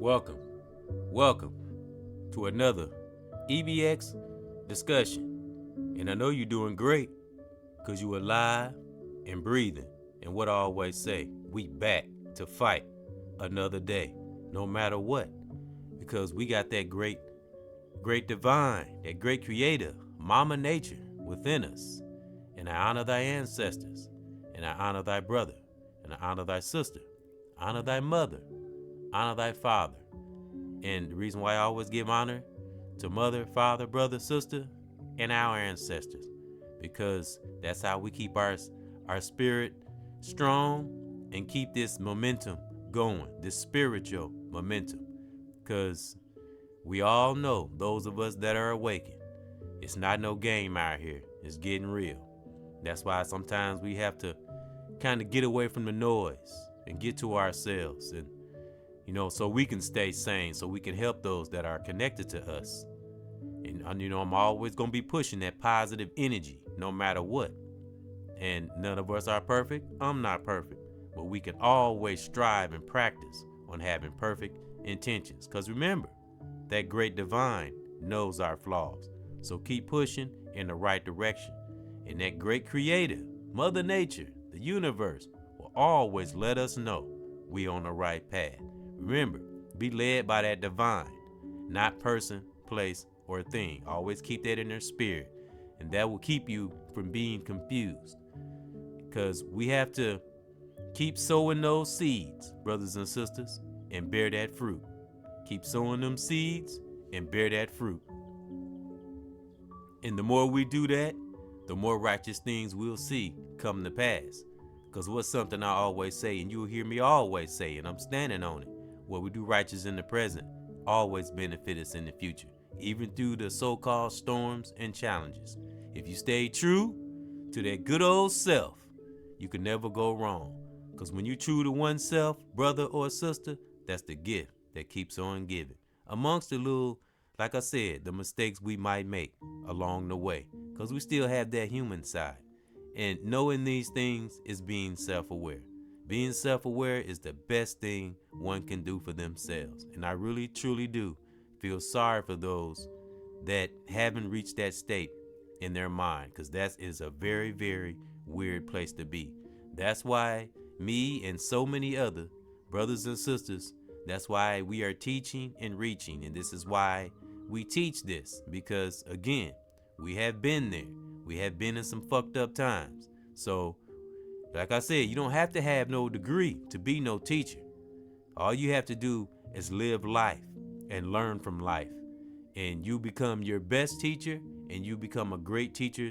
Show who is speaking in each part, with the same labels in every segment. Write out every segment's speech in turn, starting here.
Speaker 1: Welcome, welcome to another EBX discussion. And I know you're doing great because you're alive and breathing. And what I always say, we back to fight another day, no matter what. Because we got that great divine, that great creator, Mama Nature within us. And I honor thy ancestors, and I honor thy brother, and I honor thy sister, honor thy mother, honor thy father. And the reason why I always give honor to mother, father, brother, sister, and our ancestors, because that's how we keep our spirit strong and keep this momentum going, this spiritual momentum. Because we all know, those of us that are awakened, it's not no game out here. It's getting real. That's why sometimes we have to kind of get away from the noise and get to ourselves, and so we can stay sane, so we can help those that are connected to us. And I'm always going to be pushing that positive energy no matter what. And none of us are perfect. I'm not perfect, but we can always strive and practice on having perfect intentions. Because remember, that great divine knows our flaws. So keep pushing in the right direction. And that great creator, Mother Nature, the universe, will always let us know we on the right path. Remember, be led by that divine, not person, place, or thing. Always keep that in their spirit. And that will keep you from being confused. Because we have to keep sowing those seeds, brothers and sisters, and bear that fruit. Keep sowing them seeds and bear that fruit. And the more we do that, the more righteous things we'll see come to pass. Because what's something I always say, and you'll hear me always say, and I'm standing on it. What we do righteous in the present always benefit us in the future, even through the so-called storms and challenges. If you stay true to that good old self, you can never go wrong. Because when you're true to oneself, brother or sister, that's the gift that keeps on giving. Amongst the little, like I said, the mistakes we might make along the way. Because we still have that human side. And knowing these things is being self-aware. Being self-aware is the best thing one can do for themselves. And I really, truly do feel sorry for those that haven't reached that state in their mind. Because that is a very, very weird place to be. That's why me and so many other brothers and sisters, that's why we are teaching and reaching. And this is why we teach this. Because, again, we have been there. We have been in some fucked up times. So, like I said, you don't have to have no degree to be no teacher. All you have to do is live life and learn from life. And you become your best teacher, and you become a great teacher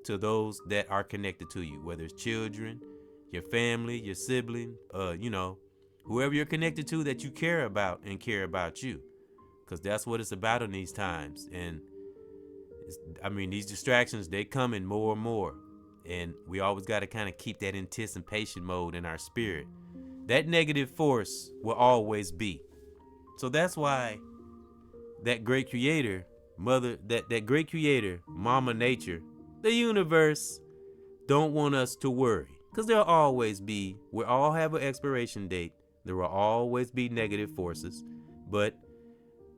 Speaker 1: to those that are connected to you, whether it's children, your family, your sibling, whoever you're connected to that you care about and care about you. Because that's what it's about in these times. And these distractions, they come in more and more. And we always got to kind of keep that anticipation mode in our spirit. That negative force will always be. So that's why that great creator, that great creator, Mama Nature, the universe, don't want us to worry. Because we'll all have an expiration date. There will always be negative forces. But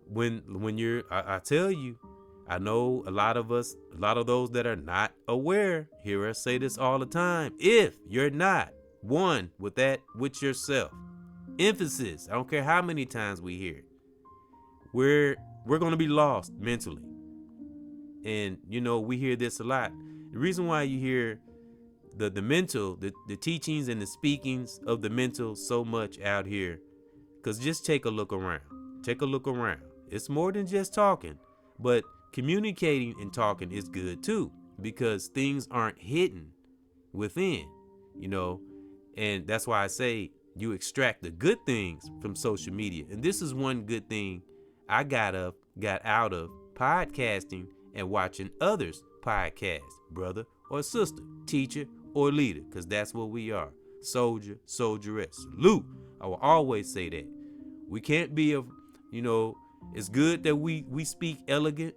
Speaker 1: when you're, I tell you, I know a lot of those that are not aware hear us say this all the time. If you're not one with yourself, emphasis, I don't care how many times we hear it, we're going to be lost mentally. And, we hear this a lot. The reason why you hear the mental, the teachings and the speakings of the mental so much out here, because just take a look around. Take a look around. It's more than just talking, but communicating and talking is good too, because things aren't hidden within, and that's why I say you extract the good things from social media. And this is one good thing I got out of podcasting and watching others podcast, brother or sister, teacher or leader, because that's what we are. Soldier, soldieress. Salute. I will always say that. We can't be it's good that we speak elegant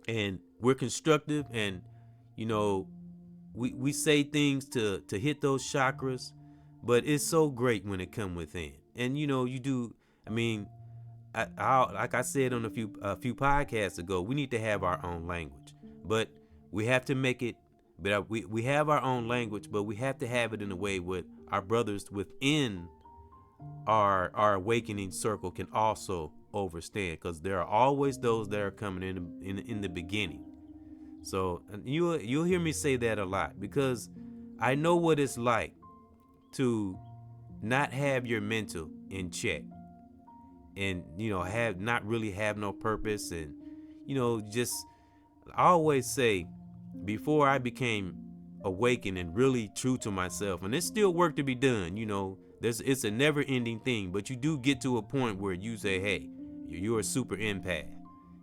Speaker 1: and we're constructive, and we say things to hit those chakras, but it's so great when it come within. And you do, like I said on a few podcasts ago, we need to have our own language, but we have to make it. But we have our own language, but we have to have it in a way with our brothers within our awakening circle can also understand, because there are always those that are coming in the beginning. So you'll hear me say that a lot, because I know what it's like to not have your mental in check, and have not really have no purpose, and just I always say, before I became awakened and really true to myself, and there's still work to be done, it's a never ending thing, but you do get to a point where you say, hey, you're a super empath.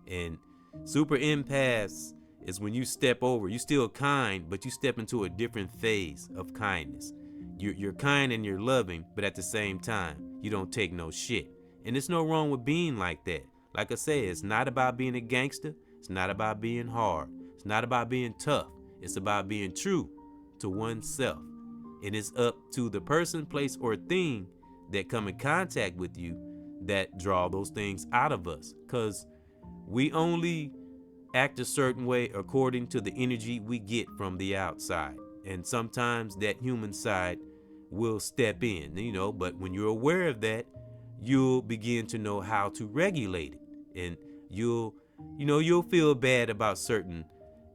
Speaker 1: And super empaths is when you step over, you're still kind, but you step into a different phase of kindness. You're kind and you're loving, but at the same time, you don't take no shit. And there's no wrong with being like that. Like I said, it's not about being a gangster. It's not about being hard. It's not about being tough. It's about being true to oneself. And it's up to the person, place, or thing that come in contact with you that draw those things out of us. Because we only act a certain way according to the energy we get from the outside. And sometimes that human side will step in, but when you're aware of that, you'll begin to know how to regulate it. And you'll feel bad about certain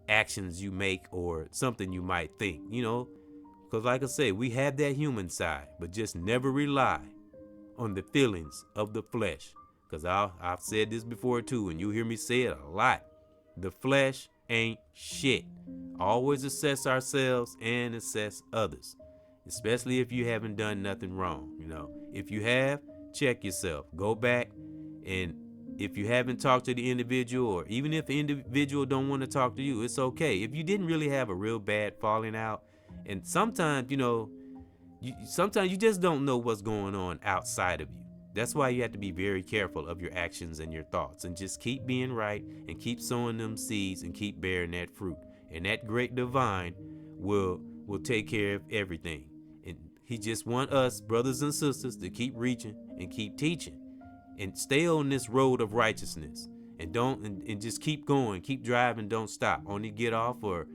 Speaker 1: actions you make or something you might think, because like I say, we have that human side, but just never rely on the feelings of the flesh. Because I've said this before too, and you hear me say it a lot. The flesh ain't shit. Always assess ourselves and assess others, especially if you haven't done nothing wrong. If you have, check yourself. Go back, and if you haven't talked to the individual, or even if the individual don't want to talk to you, it's okay. If you didn't really have a real bad falling out, and sometimes, sometimes you just don't know what's going on outside of you. That's why you have to be very careful of your actions and your thoughts, and just keep being right and keep sowing them seeds and keep bearing that fruit. And that great divine will take care of everything. And he just want us, brothers and sisters, to keep reaching and keep teaching and stay on this road of righteousness, and and just keep going, keep driving, don't stop. Only get off, or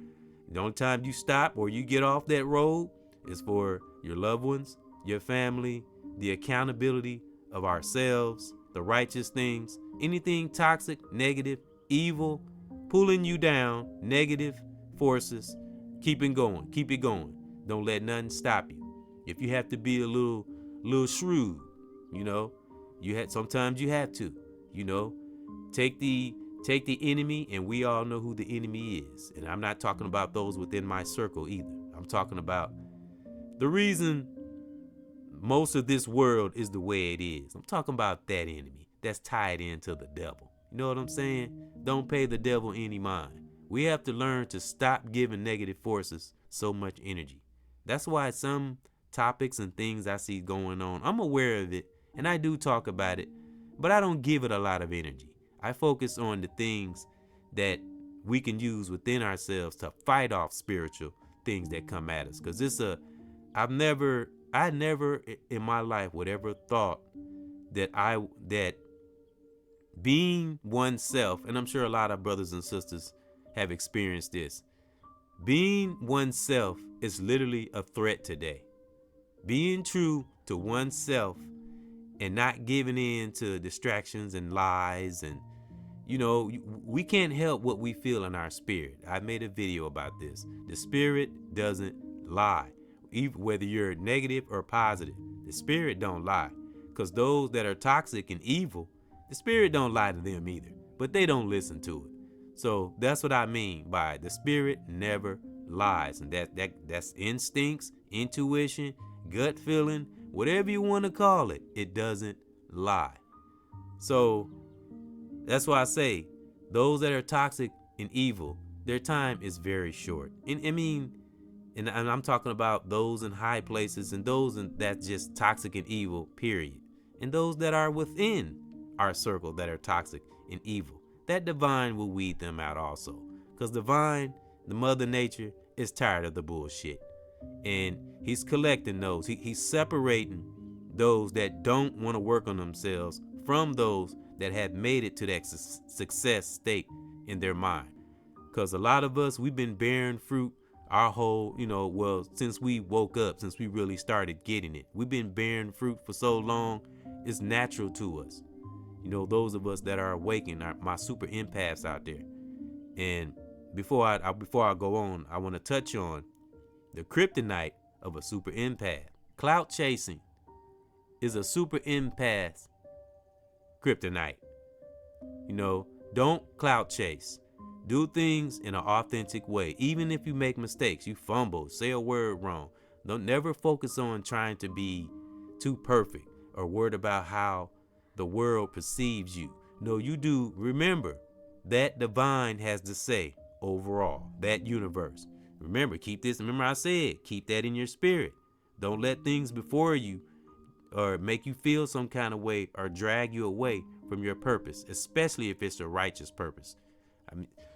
Speaker 1: the only time you stop or you get off that road is for your loved ones, your family, the accountability of ourselves, the righteous things, anything toxic, negative, evil, pulling you down, negative forces, keep it going. Don't let nothing stop you. If you have to be a little shrewd, sometimes you have to, take the enemy, and we all know who the enemy is. And I'm not talking about those within my circle either. I'm talking about the reason most of this world is the way it is. I'm talking about that enemy that's tied into the devil. You know what I'm saying? Don't pay the devil any mind. We have to learn to stop giving negative forces so much energy. That's why some topics and things I see going on, I'm aware of it, and I do talk about it, but I don't give it a lot of energy. I focus on the things that we can use within ourselves to fight off spiritual things that come at us. Because I never in my life would ever thought that being oneself, and I'm sure a lot of brothers and sisters have experienced this, being oneself is literally a threat today. Being true to oneself and not giving in to distractions and lies, and we can't help what we feel in our spirit. I made a video about this. The spirit doesn't lie. Even whether you're negative or positive, the spirit don't lie. Because those that are toxic and evil, the spirit don't lie to them either, but they don't listen to it. So that's what I mean by the spirit never lies. And that's instincts, intuition, gut feeling, whatever you want to call it, it doesn't lie. So that's why I say those that are toxic and evil, their time is very short. And I'm talking about those in high places and those that's just toxic and evil, period. And those that are within our circle that are toxic and evil, that divine will weed them out also. Because divine, the mother nature, is tired of the bullshit. And he's collecting those. He's separating those that don't want to work on themselves from those that have made it to that success state in their mind. Because a lot of us, we've been bearing fruit our whole, well, since we woke up, since we really started getting it. We've been bearing fruit for so long, it's natural to us. Those of us that are awakened, my super empaths out there. And before I go on, I want to touch on the kryptonite of a super empath. Clout chasing is a super empath kryptonite. Don't clout chase. Do things in an authentic way. Even if you make mistakes, you fumble, say a word wrong. Don't never focus on trying to be too perfect or worried about how the world perceives you. No, you do. Remember, that divine has to say overall, that universe. Remember, remember I said, keep that in your spirit. Don't let things before you or make you feel some kind of way or drag you away from your purpose, especially if it's a righteous purpose.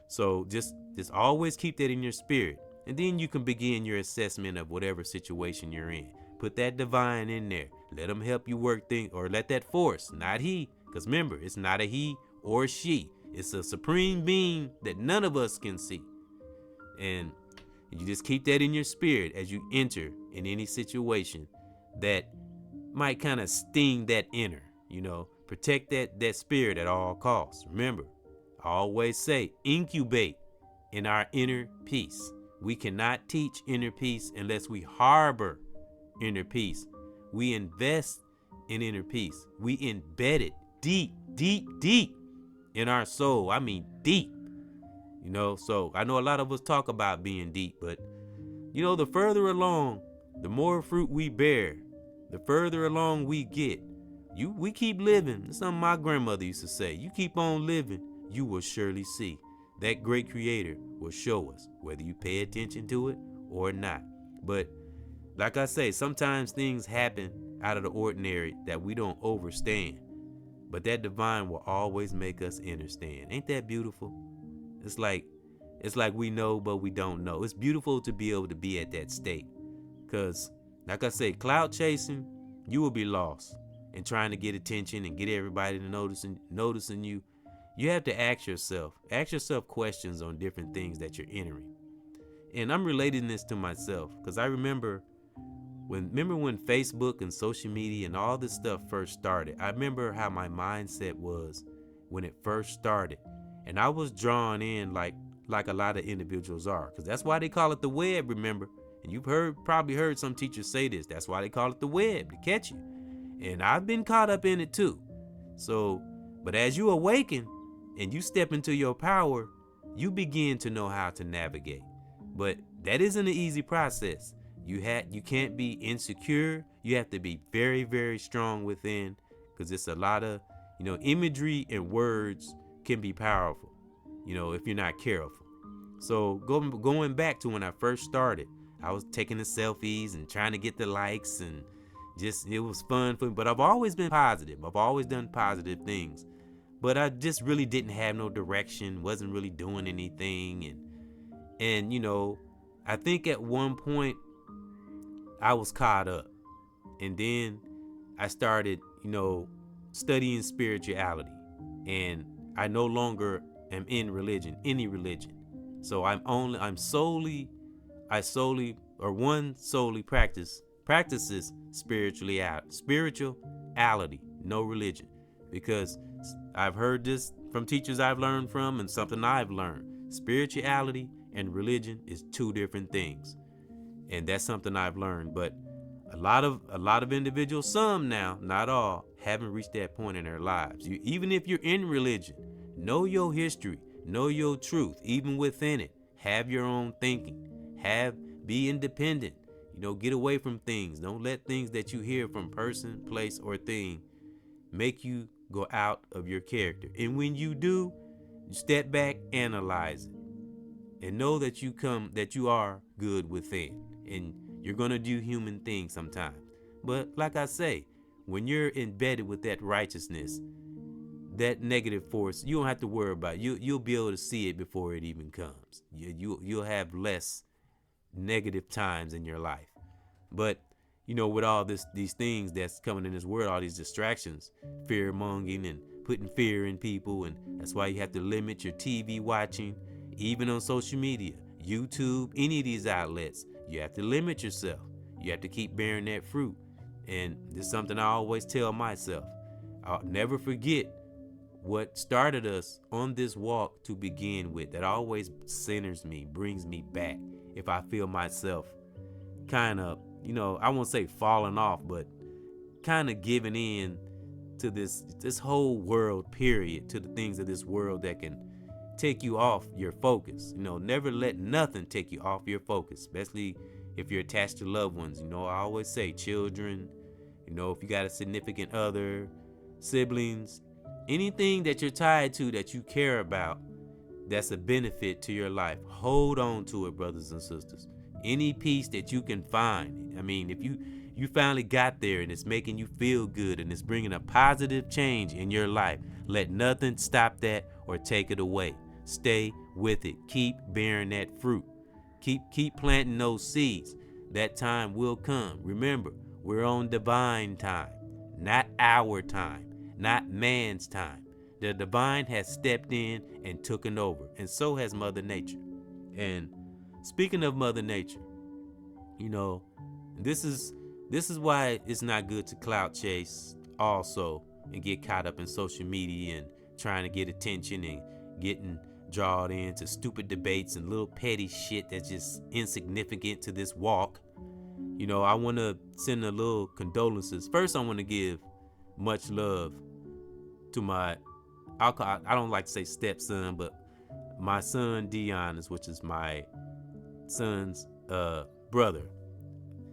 Speaker 1: So just always keep that in your spirit, and then you can begin your assessment of whatever situation you're in. Put that divine in there. Let them help you work things, or let that force, not he, because remember, it's not a he or she. It's a supreme being that none of us can see. And you just keep that in your spirit as you enter in any situation that might kind of sting that inner, protect that spirit at all costs. Remember, I always say, incubate in our inner peace. We cannot teach inner peace unless we harbor inner peace. We invest in inner peace. We embed it deep, deep, deep in our soul. I mean, deep. So I know a lot of us talk about being deep, but the further along, the more fruit we bear, the further along we get. We keep living. That's something my grandmother used to say. You keep on living, you will surely see. That great creator will show us, whether you pay attention to it or not. But like I say, sometimes things happen out of the ordinary that we don't understand. But that divine will always make us understand. Ain't that beautiful? It's like we know, but we don't know. It's beautiful to be able to be at that state. Because, like I say, cloud chasing, you will be lost. And trying to get attention and get everybody to noticing you. You have to ask yourself questions on different things that you're entering. And I'm relating this to myself because I remember when Facebook and social media and all this stuff first started. I remember how my mindset was when it first started. And I was drawn in like a lot of individuals are, because that's why they call it the web, remember? And you've probably heard some teachers say this. That's why they call it the web, to catch you. And I've been caught up in it too. So, but as you awaken and you step into your power, you begin to know how to navigate. But that isn't an easy process. You can't be insecure. You have to be very, very strong within, because it's a lot of, imagery and words can be powerful, if you're not careful. So going back to when I first started, I was taking the selfies and trying to get the likes, and it was fun for me. But I've always been positive. I've always done positive things. But I just really didn't have no direction, wasn't really doing anything. And I think at one point I was caught up. And then I started, studying spirituality. And I no longer am in any religion. So one solely practices spirituality, no religion. Because I've heard this from teachers I've learned from, and something I've learned. Spirituality and religion is two different things. And that's something I've learned. But a lot of individuals, some now, not all, haven't reached that point in their lives. Even if you're in religion, know your history, know your truth, even within it. Have your own thinking. Be independent. Get away from things. Don't let things that you hear from person, place, or thing make you go out of your character. And when you do, you step back, analyze it, and know that you are good within. And you're gonna do human things sometimes. But like I say, when you're embedded with that righteousness, that negative force, you don't have to worry about it. You'll be able to see it before it even comes. You'll have less negative times in your life. But with all these things that's coming in this world, all these distractions, fear mongering and putting fear in people. And that's why you have to limit your TV watching, even on social media, YouTube, any of these outlets. You have to limit yourself. You have to keep bearing that fruit. And this is something I always tell myself. I'll never forget what started us on this walk to begin with. That always centers me, brings me back. If I feel myself kind of, I won't say falling off, but kind of giving in to this whole world, period, to the things of this world that can take you off your focus. Never let nothing take you off your focus, especially if you're attached to loved ones. I always say children, if you got a significant other, siblings, anything that you're tied to that you care about, that's a benefit to your life. Hold on to it, brothers and sisters. Any peace that you can find. I mean, if you finally got there and it's making you feel good and it's bringing a positive change in your life, let nothing stop that or take it away. Stay with it. Keep bearing that fruit. Keep planting those seeds. That time will come. Remember, we're on divine time, not our time, not man's time. The divine has stepped in and taken over, and so has Mother Nature. And speaking of Mother Nature, this is why it's not good to clout chase also and get caught up in social media and trying to get attention and getting drawn into stupid debates and little petty shit that's just insignificant to this walk. I want to send a little condolences. First, I want to give much love to my, I don't like to say stepson, but my son Dion, which is my son's brother.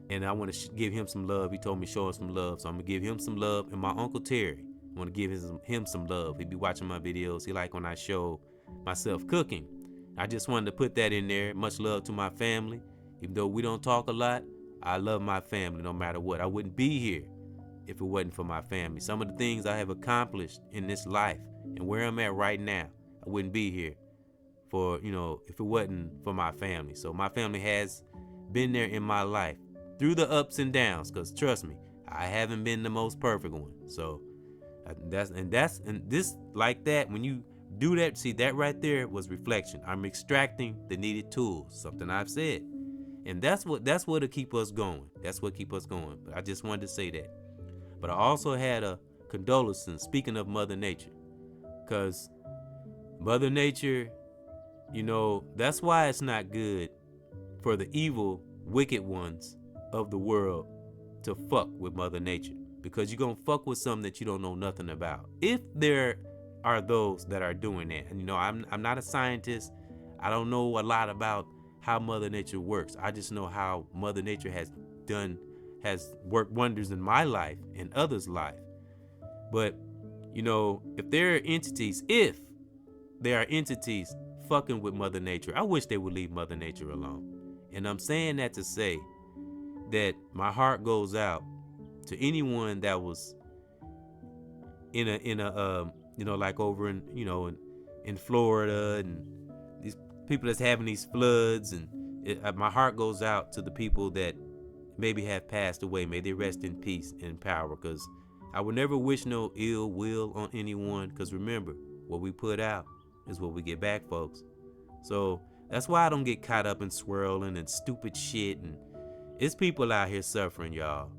Speaker 1: And I want to give him some love. He told me show him some love, so I'm going to give him some love. And my Uncle Terry, I want to give him some love. He be watching my videos. He like when I show myself cooking. I just wanted to put that in there. Much love to my family. Even though we don't talk a lot, I love my family no matter what. I wouldn't be here if it wasn't for my family. Some of the things I have accomplished in this life and where I'm at right now, I wouldn't be here for, if it wasn't for my family. So my family has been there in my life through the ups and downs, because trust me, I haven't been the most perfect one. So that's this like that. When you do that, see, that right there was reflection. I'm extracting the needed tools, something I've said. And that's what'll keep us going. That's what keep us going. But I just wanted to say that. But I also had a condolence, speaking of Mother Nature, because Mother Nature, that's why it's not good for the evil, wicked ones of the world to fuck with Mother Nature, because you're gonna fuck with something that you don't know nothing about. If there are those that are doing that, and I'm not a scientist, I don't know a lot about how Mother Nature works. I just know how Mother Nature has worked wonders in my life and others' life. But if there are entities fucking with Mother Nature, I wish they would leave Mother Nature alone. And I'm saying that to say that my heart goes out to anyone that was in a like over in Florida, and these people that's having these floods, and my heart goes out to the people that maybe have passed away. May they rest in peace and power, because I would never wish no ill will on anyone, because remember, what we put out is what we get back, folks. So that's why I don't get caught up in swirling and stupid shit. And it's people out here suffering, y'all.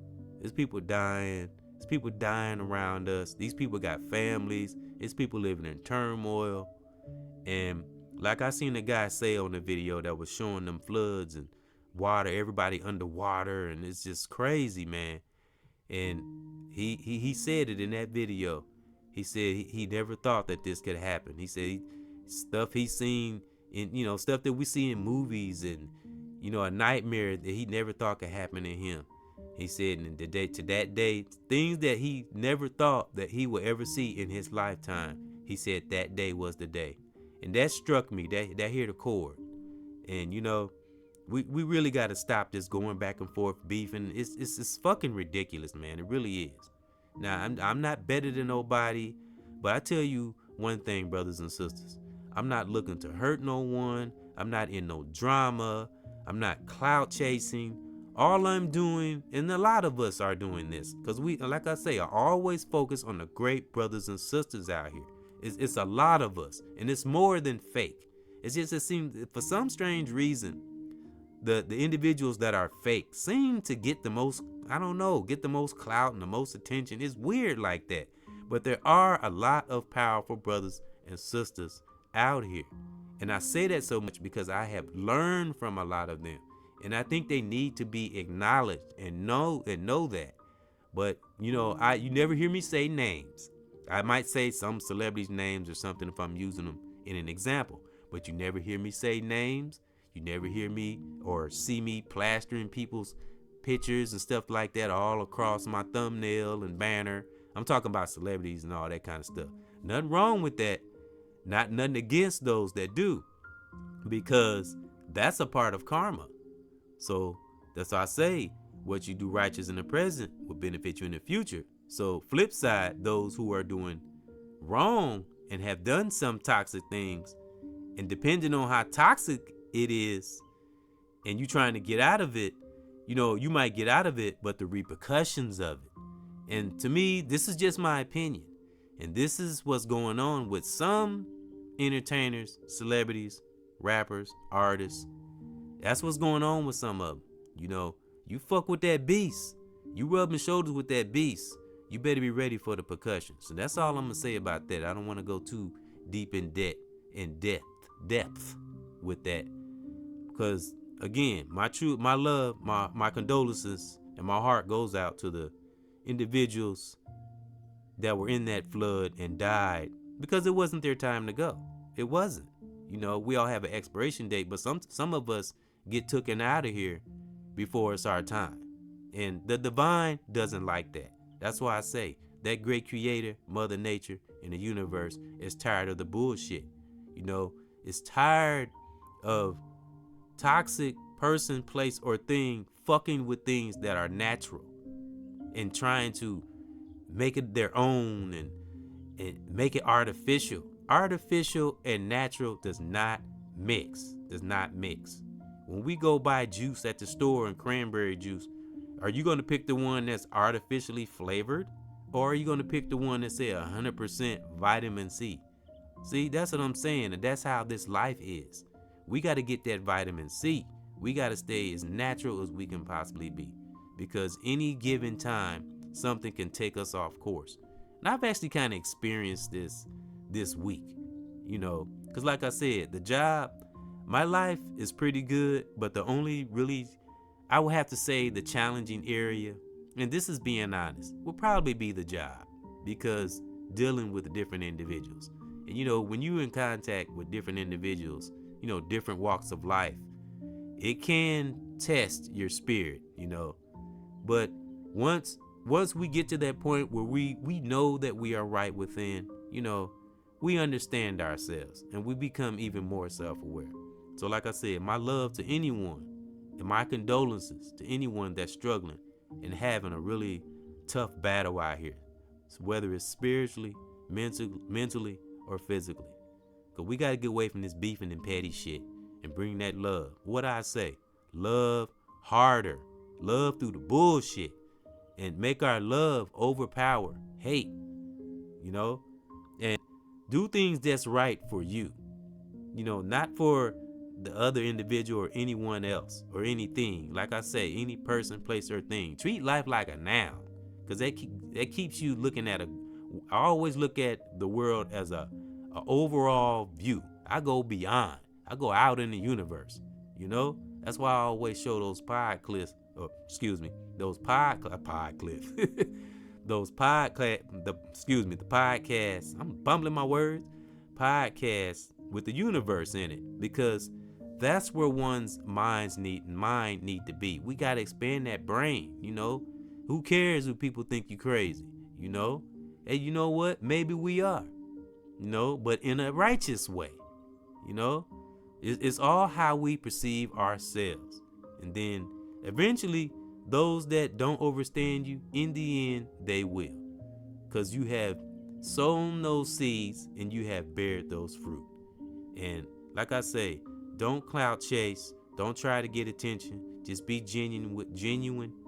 Speaker 1: There's people dying. There's people dying around us. These people got families. It's people living in turmoil. And like I seen a guy say on the video that was showing them floods and water, everybody underwater, and it's just crazy, man. And he said it in that video. He said he never thought that this could happen. He said stuff he's seen in, stuff that we see in movies and, a nightmare that he never thought could happen to him. He said to that day, things that he never thought that he would ever see in his lifetime, he said that day was the day. And that struck me, that hit a chord. And, we really got to stop this going back and forth beefing. It's fucking ridiculous, man. It really is. Now, I'm not better than nobody, but I tell you one thing, brothers and sisters. I'm not looking to hurt no one. I'm not in no drama. I'm not clout chasing. All I'm doing, and a lot of us are doing this, because we, like I say, are always focused on the great brothers and sisters out here. It's a lot of us, and it's more than fake. It's just, it seems, for some strange reason, the individuals that are fake seem to get the most, I don't know, get the most clout and the most attention. It's weird like that. But there are a lot of powerful brothers and sisters out here. And I say that so much because I have learned from a lot of them. And I think they need to be acknowledged and know that. But you never hear me say names. I might say some celebrities' names or something if I'm using them in an example. But you never hear me say names. You never hear me or see me plastering people's pictures and stuff like that all across my thumbnail and banner. I'm talking about celebrities and all that kind of stuff. Nothing wrong with that. Nothing against those that do, because that's a part of karma. So that's why I say what you do righteous in the present will benefit you in the future. So flip side, those who are doing wrong and have done some toxic things, and depending on how toxic it is, and you trying to get out of it, you might get out of it, but the repercussions of it. And to me, this is just my opinion. And this is what's going on with some entertainers, celebrities, rappers, artists. That's what's going on with some of them. You fuck with that beast. You rubbing shoulders with that beast. You better be ready for the percussion. So that's all I'm gonna say about that. I don't want to go too deep in depth with that. Because again, my love, my condolences, and my heart goes out to the individuals that were in that flood and died because it wasn't their time to go. It wasn't. We all have an expiration date, but some of us get taken out of here before it's our time. And the divine doesn't like that. That's why I say that great creator, Mother Nature, and the universe is tired of the bullshit. It's tired of toxic person, place, or thing fucking with things that are natural and trying to make it their own and make it artificial. Artificial and natural does not mix. When we go buy juice at the store and cranberry juice, are you going to pick the one that's artificially flavored, or are you going to pick the one that say 100% vitamin C? See, that's what I'm saying, and that's how this life is. We got to get that vitamin C. We got to stay as natural as we can possibly be, because any given time, something can take us off course. And I've actually kind of experienced this week, because like I said, the job, my life is pretty good, but the only really, I would have to say the challenging area, and this is being honest, will probably be the job, because dealing with different individuals. And when you're in contact with different individuals, different walks of life, it can test your spirit, but once we get to that point where we know that we are right within, we understand ourselves and we become even more self-aware. So like I said, my love to anyone and my condolences to anyone that's struggling and having a really tough battle out here, so whether it's spiritually, mentally, or physically. Because we got to get away from this beefing and petty shit and bring that love. What I say, love harder, love through the bullshit, and make our love overpower hate, and do things that's right for you, not for the other individual or anyone else or anything. Like I say, any person, place, or thing. Treat life like a noun, because that keeps you looking at I always look at the world as a overall view. I go beyond. I go out in the universe. That's why I always show those pod clips. Those pod clips. The podcasts. I'm bumbling my words. Podcasts with the universe in it, because that's where one's mind need to be. We gotta expand that brain. Who cares if people think you crazy? And you know what? Maybe we are. But in a righteous way. It's all how we perceive ourselves. And then eventually, those that don't understand you, in the end, they will. Because you have sown those seeds and you have bared those fruit. And like I say, don't clout chase. Don't try to get attention. Just be genuine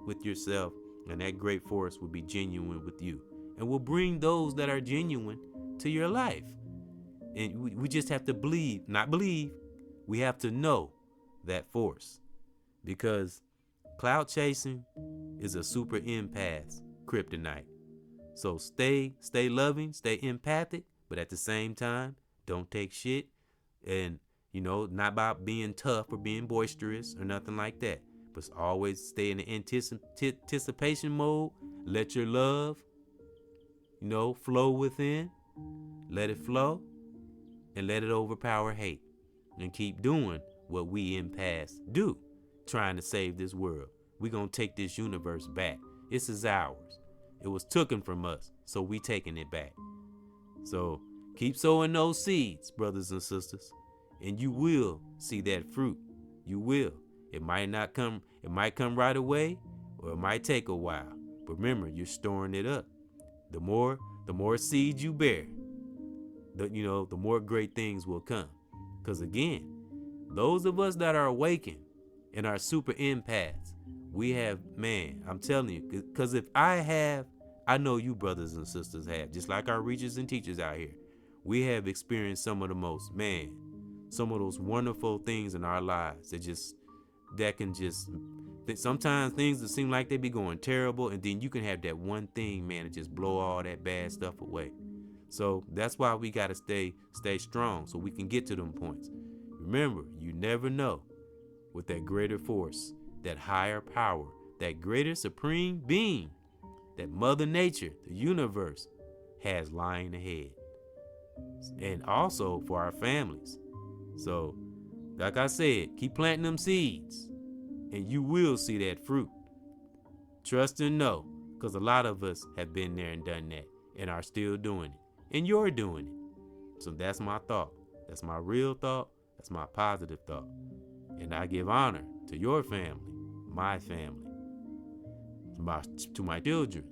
Speaker 1: with yourself, and that great force will be genuine with you, and will bring those that are genuine to your life. And we just have to not believe, we have to know that force, because clout chasing is a super empath kryptonite. So stay loving, stay empathic, but at the same time, don't take shit. And not about being tough or being boisterous or nothing like that, but always stay in the anticipation mode. Let your love, flow within. Let it flow and let it overpower hate. And keep doing what we empaths do, trying to save this world. We're going to take this universe back. This is ours. It was taken from us, so we taking it back. So keep sowing those seeds, brothers and sisters, and you will see that fruit. You will. It might come right away, or it might take a while. But remember, you're storing it up. The more seeds you bear, the more great things will come. Because again, those of us that are awakened and are super empaths, we have, man, I'm telling you, because if I know you brothers and sisters have, just like our reachers and teachers out here, we have experienced some of those wonderful things in our lives sometimes things that seem like they be going terrible, and then you can have that one thing, man, to just blow all that bad stuff away. So that's why we got to stay strong, so we can get to them points. Remember, you never know what that greater force, that higher power, that greater supreme being, that Mother Nature, the universe, has lying ahead. And also for our families. So, like I said, keep planting them seeds, and you will see that fruit. Trust and know, because a lot of us have been there and done that, and are still doing it. And you're doing it. So that's my thought. That's my real thought. That's my positive thought. And I give honor to your family, my family, to my children,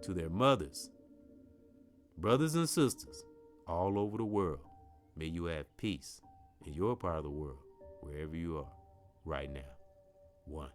Speaker 1: to their mothers, brothers and sisters all over the world. May you have peace in your part of the world, wherever you are right now. 1.